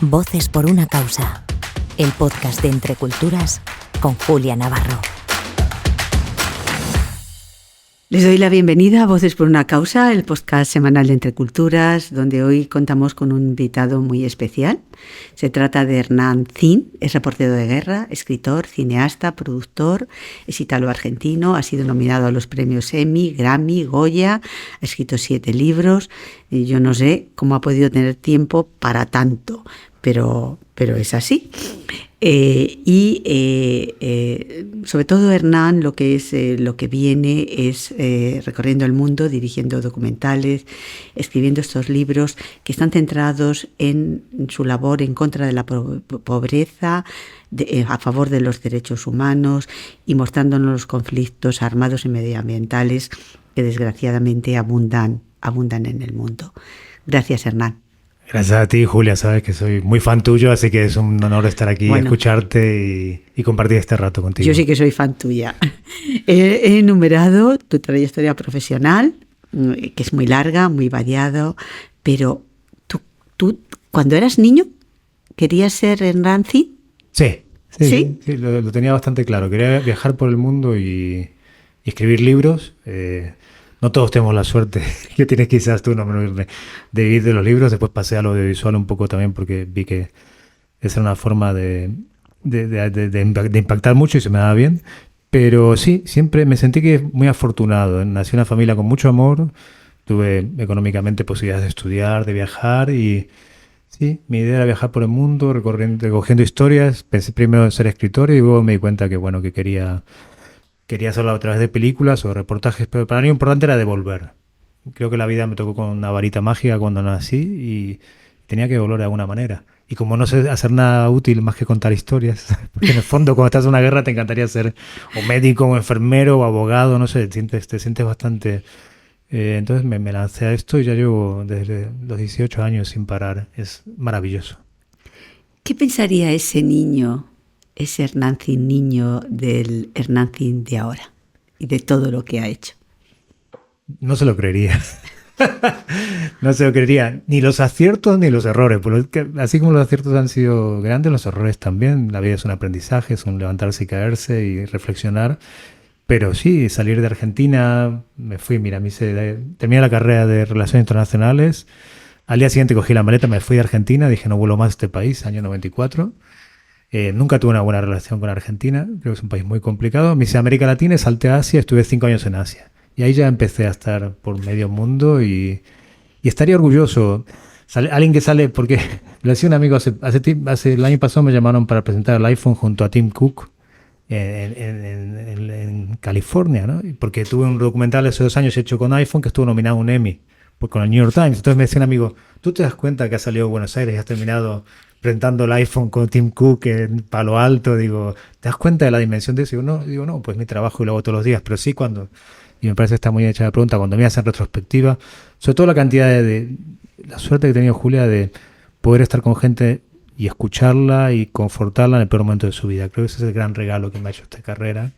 Voces por una causa, el podcast de Entre Culturas con Julia Navarro. Les doy la bienvenida a Voces por una causa, el podcast semanal de Entre Culturas, donde hoy contamos con un invitado muy especial. Se trata de Hernán Zin, es reportero de guerra, escritor, cineasta, productor, es italo-argentino, ha sido nominado a los premios Emmy, Grammy, Goya, ha escrito 7 libros. Y yo no sé cómo ha podido tener tiempo para tanto, pero es así. Sobre todo Hernán lo que viene es recorriendo el mundo, dirigiendo documentales, escribiendo estos libros que están centrados en su labor en contra de la pobreza, a favor de los derechos humanos y mostrándonos los conflictos armados y medioambientales que desgraciadamente abundan en el mundo. Gracias, Hernán. Gracias a ti, Julia. Sabes que soy muy fan tuyo, así que es un honor estar aquí, escucharte y compartir este rato contigo. Yo sí que soy fan tuya. He enumerado tu trayectoria profesional, que es muy larga, muy variado, pero tú cuando eras niño, ¿querías ser Hernán Zin? Sí, lo tenía bastante claro. Quería viajar por el mundo y escribir libros. No todos tenemos la suerte que tienes quizás tú, de vivir de los libros. Después pasé al audiovisual un poco también porque vi que esa era una forma de impactar mucho y se me daba bien. Pero sí, siempre me sentí que muy afortunado. Nací en una familia con mucho amor, tuve económicamente posibilidades de estudiar, de viajar y sí, mi idea era viajar por el mundo, recogiendo historias. Pensé primero en ser escritor y luego me di cuenta que quería hacerlo a través de películas o reportajes, pero para mí lo importante era devolver. Creo que la vida me tocó con una varita mágica cuando nací y tenía que devolver de alguna manera. Y como no sé hacer nada útil más que contar historias, porque en el fondo cuando estás en una guerra te encantaría ser o médico o enfermero o abogado, no sé, te sientes bastante... entonces me lancé a esto y ya llevo desde los 18 años sin parar. Es maravilloso. ¿Qué pensaría ese niño, ese Hernán Zin niño del Hernán Zin de ahora y de todo lo que ha hecho? No se lo creería. No se lo creería. Ni los aciertos ni los errores. Porque así como los aciertos han sido grandes, los errores también. La vida es un aprendizaje, es un levantarse y caerse y reflexionar. Pero sí, salir de Argentina, me fui, terminé la carrera de Relaciones Internacionales. Al día siguiente cogí la maleta, me fui de Argentina, dije no vuelvo más a este país, año 94. Nunca tuve una buena relación con Argentina, creo que es un país muy complicado. Me hice a América Latina y salté a Asia, estuve 5 años en Asia. Y ahí ya empecé a estar por medio mundo y estaría orgulloso. Alguien que sale, porque lo decía un amigo, hace el año pasado me llamaron para presentar el iPhone junto a Tim Cook en California, ¿no? Porque tuve un documental hace 2 años hecho con iPhone que estuvo nominado a un Emmy con el New York Times. Entonces me decía un amigo, ¿tú te das cuenta que has salido de Buenos Aires y has terminado presentando el iPhone con Tim Cook en Palo Alto? Digo, ¿te das cuenta de la dimensión de eso? Digo, no, pues mi trabajo y lo hago todos los días, pero sí cuando, y me parece que está muy hecha la pregunta, cuando me hacen retrospectiva, sobre todo la cantidad la suerte que he tenido, Julia, de poder estar con gente y escucharla y confortarla en el peor momento de su vida. Creo que ese es el gran regalo que me ha hecho esta carrera.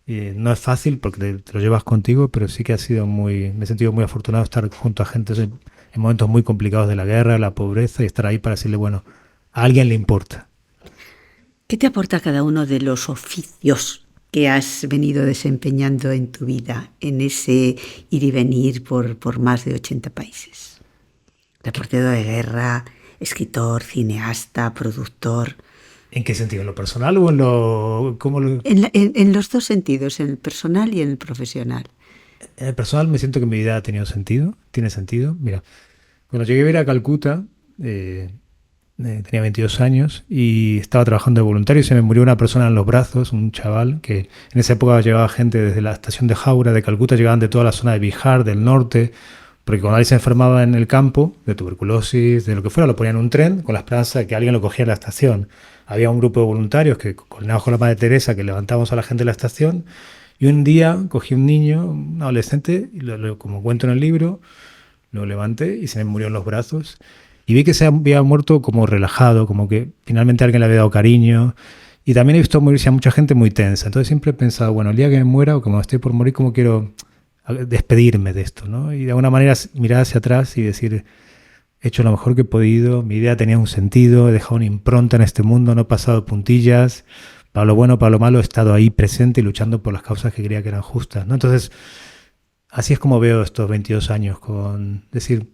No es fácil porque te lo llevas contigo, pero sí que me he sentido muy afortunado de estar junto a gente en momentos muy complicados de la guerra, la pobreza, y estar ahí para decirle, bueno, a alguien le importa. ¿Qué te aporta cada uno de los oficios que has venido desempeñando en tu vida, en ese ir y venir por más de 80 países? Reportero de guerra, escritor, cineasta, productor. ¿En qué sentido? ¿En lo personal o en lo...? En los dos sentidos, en el personal y en el profesional. En el personal me siento que mi vida tiene sentido. Mira, cuando llegué a vivir a Calcuta, tenía 22 años y estaba trabajando de voluntario y se me murió una persona en los brazos, un chaval que en esa época llevaba gente desde la estación de Jaura de Calcuta, llegaban de toda la zona de Bihar, del norte, porque cuando alguien se enfermaba en el campo, de tuberculosis, de lo que fuera, lo ponían en un tren con la esperanza de que alguien lo cogiera en la estación. Había un grupo de voluntarios que coordinados con la Madre Teresa que levantábamos a la gente de la estación y un día cogí un niño, un adolescente, y como cuento en el libro, lo levanté y se me murió en los brazos. Y vi que se había muerto como relajado, como que finalmente alguien le había dado cariño. Y también he visto morirse a mucha gente muy tensa. Entonces siempre he pensado, bueno, el día que me muera o como estoy por morir, ¿cómo quiero despedirme de esto, ¿no? Y de alguna manera mirar hacia atrás y decir, he hecho lo mejor que he podido, mi idea tenía un sentido, he dejado una impronta en este mundo, no he pasado puntillas, para lo bueno, para lo malo, he estado ahí presente y luchando por las causas que creía que eran justas, ¿no? Entonces, así es como veo estos 22 años, con decir,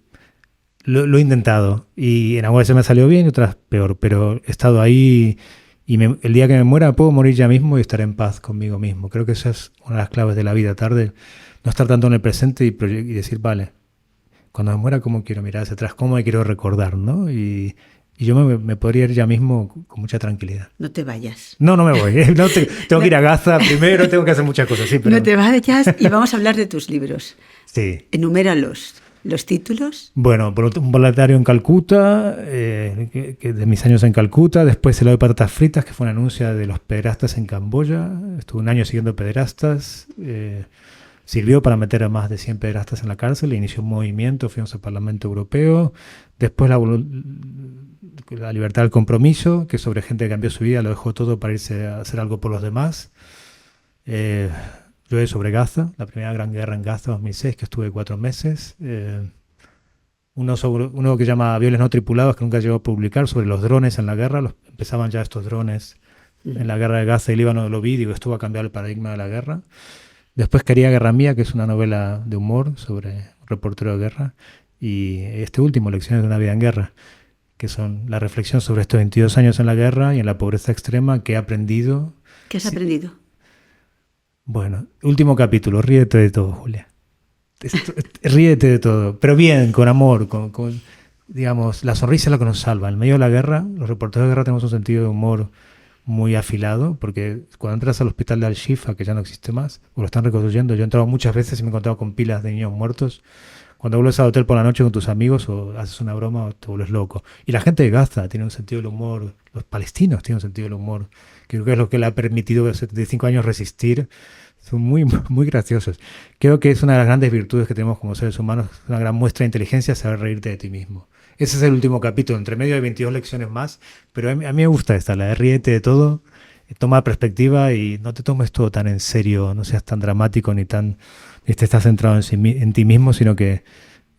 lo he intentado y en algunas veces me salió bien y otras peor, pero he estado ahí y el día que me muera puedo morir ya mismo y estar en paz conmigo mismo. Creo que esa es una de las claves de la vida tarde, no estar tanto en el presente y decir, vale, cuando me muera, ¿cómo quiero mirar hacia atrás? ¿Cómo me quiero recordar? ¿No? Y yo me podría ir ya mismo con mucha tranquilidad. No te vayas. No me voy. No, tengo que ir a Gaza primero, tengo que hacer muchas cosas. Sí, pero... No te vayas y vamos a hablar de tus libros. Sí. Enuméralos. ¿Los títulos? Bueno, un voluntario en Calcuta, que de mis años en Calcuta. Después helado de patatas fritas, que fue una anuncia de los pederastas en Camboya. Estuve un año siguiendo pederastas. Sirvió para meter a más de 100 pederastas en la cárcel. Inició un movimiento, fuimos al Parlamento Europeo. Después la libertad del compromiso, que sobre gente que cambió su vida, lo dejó todo para irse a hacer algo por los demás. Yo sobre Gaza, la primera gran guerra en Gaza, 2006, que estuve 4 meses. Uno que se llama Aviones no tripulados, que nunca llegó a publicar, sobre los drones en la guerra. Empezaban ya estos drones en la guerra de Gaza y Líbano, lo vi, digo, esto va a cambiar el paradigma de la guerra. Después Quería Guerra Mía, que es una novela de humor sobre un reportero de guerra. Y este último, Lecciones de una vida en guerra, que son la reflexión sobre estos 22 años en la guerra y en la pobreza extrema que he aprendido. ¿Qué has aprendido? Bueno, último capítulo, ríete de todo, Julia. Ríete de todo, pero bien, con amor, con digamos, la sonrisa es lo que nos salva. En medio de la guerra, los reporteros de guerra tenemos un sentido de humor muy afilado, porque cuando entras al hospital de Al-Shifa, que ya no existe más, o lo están reconstruyendo, yo he entrado muchas veces y me he encontrado con pilas de niños muertos. Cuando vuelves al hotel por la noche con tus amigos o haces una broma o te vuelves loco. Y la gente de Gaza tiene un sentido del humor, los palestinos tienen un sentido del humor, que creo que es lo que le ha permitido a 75 años resistir. Son muy, muy graciosos. Creo que es una de las grandes virtudes que tenemos como seres humanos, una gran muestra de inteligencia, saber reírte de ti mismo. Ese es el último capítulo, entre medio de 22 lecciones más, pero a mí me gusta esta, la de ríete de todo, toma perspectiva y no te tomes todo tan en serio, no seas tan dramático ni te estás centrado en ti mismo, sino que,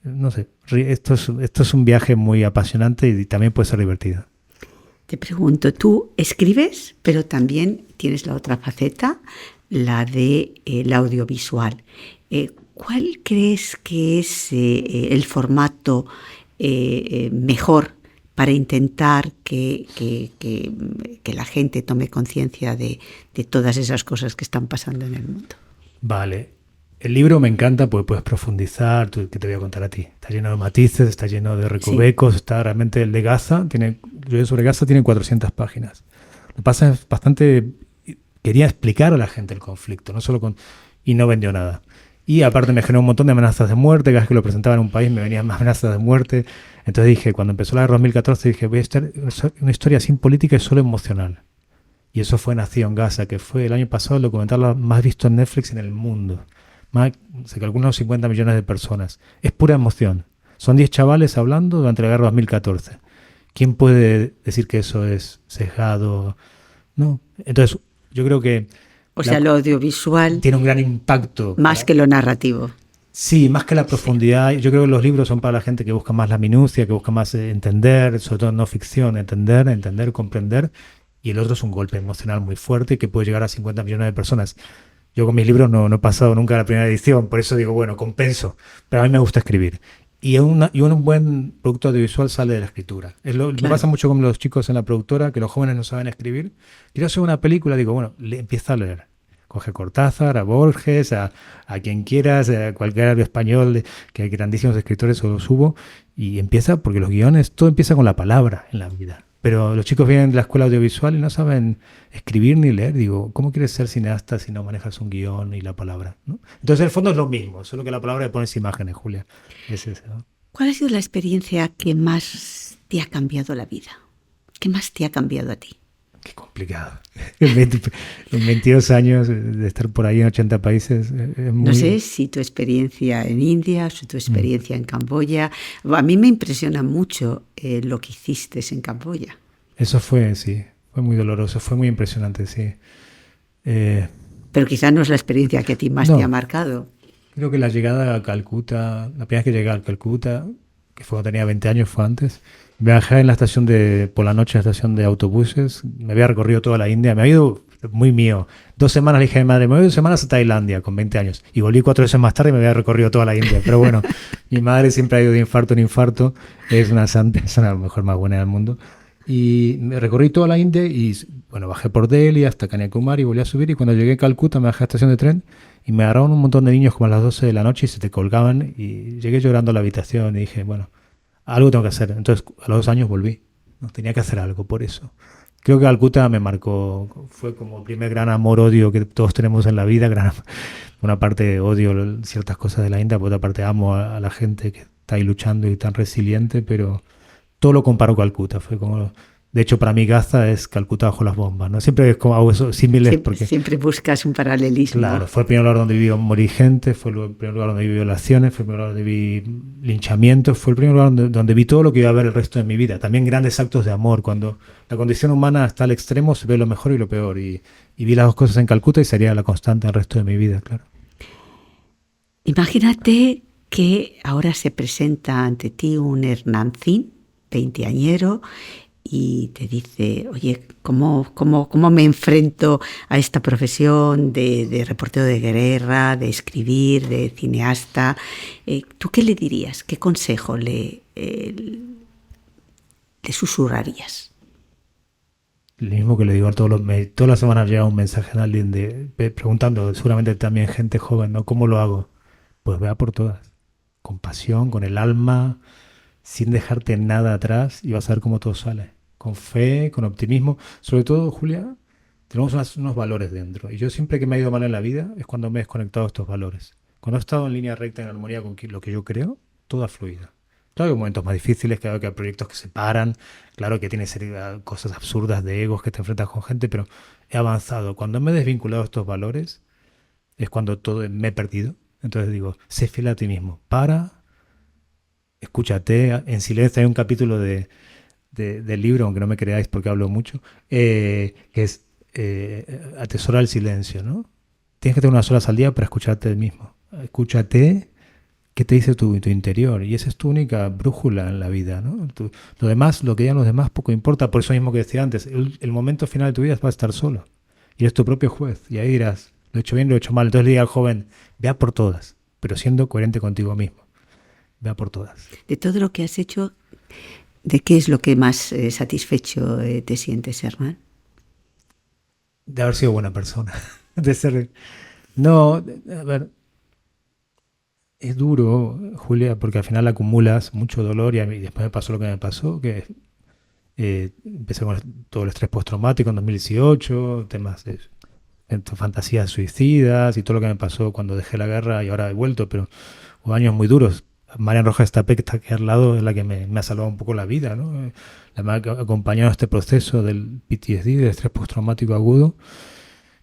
no sé, esto es un viaje muy apasionante y también puede ser divertido. Te pregunto, tú escribes, pero también tienes la otra faceta, la de el audiovisual. ¿Cuál crees que es el formato mejor para intentar que la gente tome conciencia de todas esas cosas que están pasando en el mundo? Vale. El libro me encanta porque puedes profundizar, ¿qué te voy a contar a ti? Está lleno de matices, está lleno de recovecos, sí. Está realmente el de Gaza, sobre Gaza tiene 400 páginas. Lo que pasa es bastante... Quería explicar a la gente el conflicto, no solo y no vendió nada. Y aparte me generó un montón de amenazas de muerte, cada vez que lo presentaba en un país me venían más amenazas de muerte. Entonces dije, cuando empezó la guerra 2014, dije, voy a estar una historia sin política y solo emocional. Y eso fue Nación Gaza, que fue el año pasado el documental más visto en Netflix en el mundo. Se calculan unos 50 millones de personas. Es pura emoción. Son 10 chavales hablando durante la guerra 2014. ¿Quién puede decir que eso es sesgado? No. Entonces, yo creo que... O sea, lo audiovisual... Tiene un gran impacto. Más que lo narrativo. Sí, más que la profundidad. Yo creo que los libros son para la gente que busca más la minucia, que busca más entender, sobre todo no ficción, entender, comprender. Y el otro es un golpe emocional muy fuerte que puede llegar a 50 millones de personas. Yo con mis libros no he pasado nunca a la primera edición, por eso digo, bueno, compenso. Pero a mí me gusta escribir. Y un buen producto audiovisual sale de la escritura. Claro. Me pasa mucho con los chicos en la productora, que los jóvenes no saben escribir. Quiero hacer una película, digo, bueno, empieza a leer. Coge a Cortázar, a Borges, a quien quieras, a cualquier español, que hay grandísimos escritores, o los hubo, y empieza, porque los guiones, todo empieza con la palabra en la vida. Pero los chicos vienen de la escuela audiovisual y no saben escribir ni leer. Digo, ¿cómo quieres ser cineasta si no manejas un guión y la palabra? ¿No? Entonces, en el fondo es lo mismo, solo que la palabra le pones imágenes, Julia. Es eso, ¿no? ¿Cuál ha sido la experiencia que más te ha cambiado la vida? ¿Qué más te ha cambiado a ti? Qué complicado. En 22 años de estar por ahí en 80 países. Es muy... No sé si tu experiencia en India, o tu experiencia en Camboya. A mí me impresiona mucho lo que hiciste en Camboya. Eso fue muy doloroso, fue muy impresionante, sí. Pero quizás no es la experiencia que a ti más te ha marcado. Creo que la llegada a Calcuta, la primera vez que llegué a Calcuta, que fue cuando tenía 20 años, fue antes. Me bajé en la estación por la noche en la estación de autobuses. Me había recorrido toda la India. Me había ido muy mío. 2 semanas le dije a mi madre, me voy 2 semanas a Tailandia con 20 años. Y volví 4 veces más tarde y me había recorrido toda la India. Pero bueno, mi madre siempre ha ido de infarto en infarto. Es una santa, es la mujer más buena del mundo. Y me recorrí toda la India y bueno, bajé por Delhi hasta Kanyakumari y volví a subir. Y cuando llegué a Calcuta me bajé a la estación de tren y me agarraron un montón de niños como a las 12 de la noche y se te colgaban. Y llegué llorando a la habitación y dije, bueno, algo tengo que hacer. Entonces a los 2 años volví. No, tenía que hacer algo por eso. Creo que Calcuta me marcó, fue como el primer gran amor-odio que todos tenemos en la vida. Una parte odio ciertas cosas de la India, por otra parte amo a la gente que está ahí luchando y tan resiliente, pero todo lo comparo con Calcuta. Fue como, de hecho, para mí Gaza es Calcuta bajo las bombas, ¿no? Siempre es como hago eso símiles porque siempre buscas un paralelismo. Claro, fue el primer lugar donde vivió morir gente, fue el primer lugar donde vi violaciones, fue el primer lugar donde vi linchamientos, fue el primer lugar donde vi todo lo que iba a ver el resto de mi vida. También grandes actos de amor. Cuando la condición humana está al extremo, se ve lo mejor y lo peor. Y vi las dos cosas en Calcuta y sería la constante el resto de mi vida, claro. Imagínate que ahora se presenta ante ti un Hernán Zin, 20añero, y te dice, oye, ¿cómo me enfrento a esta profesión de reportero de guerra, de escribir, de cineasta? ¿Tú qué le dirías? ¿Qué consejo le susurrarías? Lo mismo que le digo a todas las semanas llega un mensaje de alguien preguntando, seguramente también gente joven, ¿no? ¿Cómo lo hago? Pues vea por todas, con pasión, con el alma, sin dejarte nada atrás y vas a ver cómo todo sale. Con fe, con optimismo. Sobre todo, Julia, tenemos unos valores dentro. Y yo siempre que me ha ido mal en la vida es cuando me he desconectado de estos valores. Cuando he estado en línea recta, en armonía con lo que yo creo, todo ha fluido. Claro que hay momentos más difíciles, claro que hay proyectos que se paran, claro que tienes cosas absurdas de egos que te enfrentas con gente, pero he avanzado. Cuando me he desvinculado de estos valores es cuando me he perdido. Entonces digo, sé fiel a ti mismo. Escúchate, en silencio. Hay un capítulo del libro, aunque no me creáis porque hablo mucho, que es atesora el silencio, ¿no? Tienes que tener unas horas al día para escucharte a ti mismo. Escúchate qué te dice tu interior, y esa es tu única brújula en la vida, ¿no? Lo demás, lo que digan los demás, poco importa. Por eso mismo que decía antes, el momento final de tu vida vas a estar solo y eres tu propio juez, y ahí dirás, lo he hecho bien, lo he hecho mal. Entonces le diga al joven, vea por todas, pero siendo coherente contigo mismo. Vea por todas. De todo lo que has hecho, ¿de qué es lo que más satisfecho te sientes, Hernán? De haber sido buena persona. De ser... No, a ver, es duro, Julia, porque al final acumulas mucho dolor y después me pasó lo que me pasó, que empecé con todo el estrés postraumático en 2018, temas de fantasías suicidas y todo lo que me pasó cuando dejé la guerra y ahora he vuelto, pero hubo años muy duros. Marian Rojas Estapé, que está aquí al lado, es la que me ha salvado un poco la vida, ¿no? La me ha acompañado en este proceso del PTSD, del estrés postraumático agudo.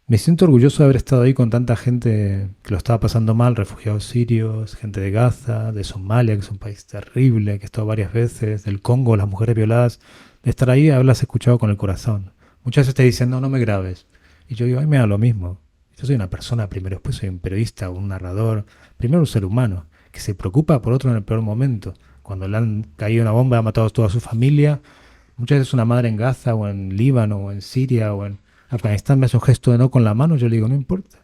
Me siento orgulloso de haber estado ahí con tanta gente que lo estaba pasando mal, refugiados sirios, gente de Gaza, de Somalia, que es un país terrible, que he estado varias veces, del Congo, las mujeres violadas. De estar ahí, haberlas escuchado con el corazón. Muchas veces te dicen, no me grabes. Y yo digo, a mí me da lo mismo. Yo soy una persona primero, después soy un periodista, un narrador, primero un ser humano, que se preocupa por otro en el peor momento. Cuando le han caído una bomba, ha matado a toda su familia. Muchas veces una madre en Gaza, o en Líbano, o en Siria, o en Afganistán me hace un gesto de no con la mano, yo le digo, no importa.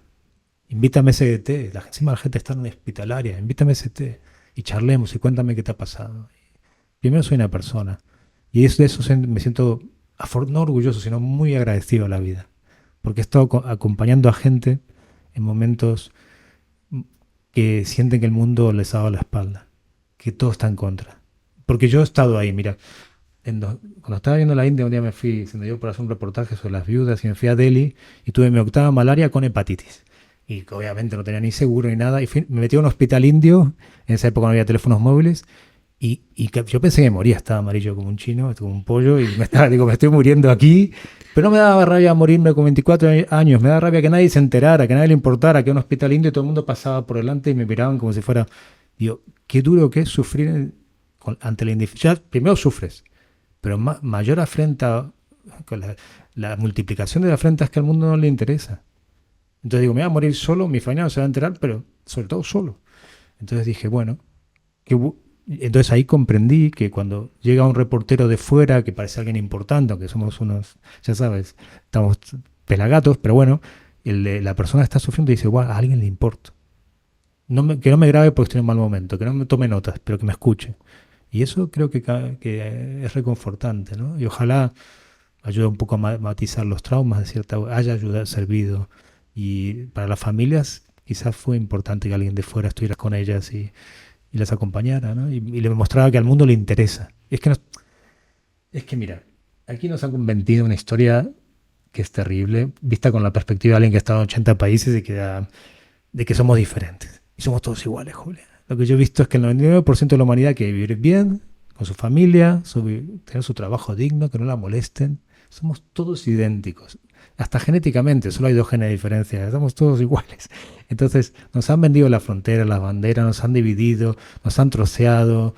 Invítame a ese té. Encima la gente está en hospitalaria. Invítame a ese té. Y charlemos y cuéntame qué te ha pasado. Primero soy una persona. Y de eso me siento no orgulloso, sino muy agradecido a la vida. Porque he estado acompañando a gente en momentos que sienten que el mundo les ha dado la espalda, que todo está en contra. Porque yo he estado ahí, mira, cuando estaba viendo la India, un día me fui, se me dio por hacer un reportaje sobre las viudas y me fui a Delhi y tuve mi 8ª malaria con hepatitis. Y obviamente no tenía ni seguro ni nada. Y me metí a un hospital indio, en esa época no había teléfonos móviles, y yo pensé que moría, estaba amarillo como un chino, como un pollo, y me estoy muriendo aquí. Pero no me daba rabia morirme con 24 años, me daba rabia que nadie se enterara, que nadie le importara, que era un hospital indio y todo el mundo pasaba por delante y me miraban como si fuera... Digo, qué duro que es sufrir ante la indiferencia. Primero sufres, pero mayor afrenta, con la multiplicación de la afrenta es que al mundo no le interesa. Entonces digo, me voy a morir solo, mi familia no se va a enterar, pero sobre todo solo. Entonces dije, bueno, Entonces ahí comprendí que cuando llega un reportero de fuera que parece alguien importante, aunque somos unos, ya sabes, estamos pelagatos, pero bueno, la persona está sufriendo y dice, a alguien le importa. Que no me grabe porque estoy en un mal momento, que no me tome notas, pero que me escuche. Y eso creo que es reconfortante, ¿no? Y ojalá ayude un poco a matizar los traumas, haya servido. Y para las familias quizás fue importante que alguien de fuera estuviera con ellas y las acompañara, ¿no? Y le mostraba que al mundo le interesa. Es que mira, aquí nos han vendido una historia que es terrible, vista con la perspectiva de alguien que ha estado en 80 países de que somos diferentes. Y somos todos iguales, Julia. Lo que yo he visto es que el 99% de la humanidad quiere vivir bien, con su familia, tener su trabajo digno, que no la molesten. Somos todos idénticos. Hasta genéticamente, solo hay 2 genes de diferencia. Somos todos iguales. Entonces, nos han vendido la frontera, las banderas, nos han dividido, nos han troceado.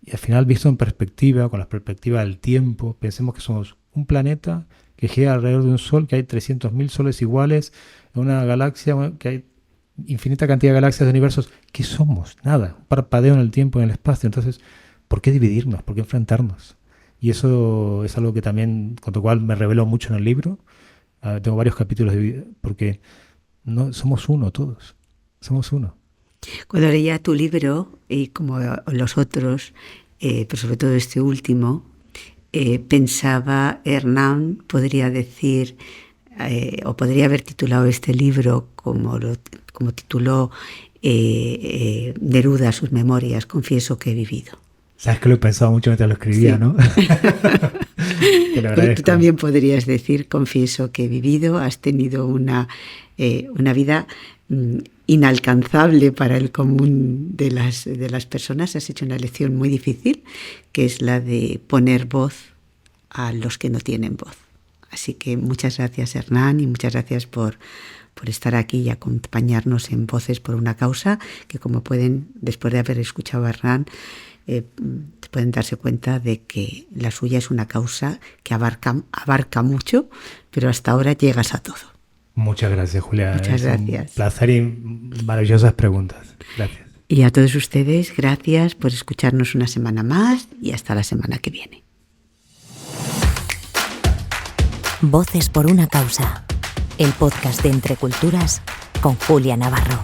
Y al final, visto en perspectiva, con la perspectiva del tiempo, pensemos que somos un planeta que gira alrededor de un sol, que hay 300.000 soles iguales, en una galaxia que hay infinita cantidad de galaxias, de universos. ¿Qué somos? Nada. Un parpadeo en el tiempo y en el espacio. Entonces, ¿por qué dividirnos? ¿Por qué enfrentarnos? Y eso es algo que también, con lo cual me reveló mucho en el libro. Tengo varios capítulos de vida, porque no somos uno todos. Somos uno. Cuando leía tu libro, y como los otros, pero sobre todo este último, pensaba, Hernán podría decir, o podría haber titulado este libro como tituló Neruda, sus memorias, confieso que he vivido. Sabes que lo he pensado mucho mientras lo escribía, sí. ¿No? Pero tú también podrías decir, confieso que he vivido, has tenido una vida inalcanzable para el común de las personas, has hecho una elección muy difícil, que es la de poner voz a los que no tienen voz. Así que muchas gracias, Hernán, y muchas gracias por estar aquí y acompañarnos en Voces por una Causa, que como pueden, después de haber escuchado a Hernán, pueden darse cuenta de que la suya es una causa que abarca mucho, pero hasta ahora llegas a todo. Muchas gracias, Julia. Muchas gracias. Un placer y maravillosas preguntas. Gracias. Y a todos ustedes, gracias por escucharnos una semana más y hasta la semana que viene. Voces por una Causa, el podcast de Entre Culturas con Julia Navarro.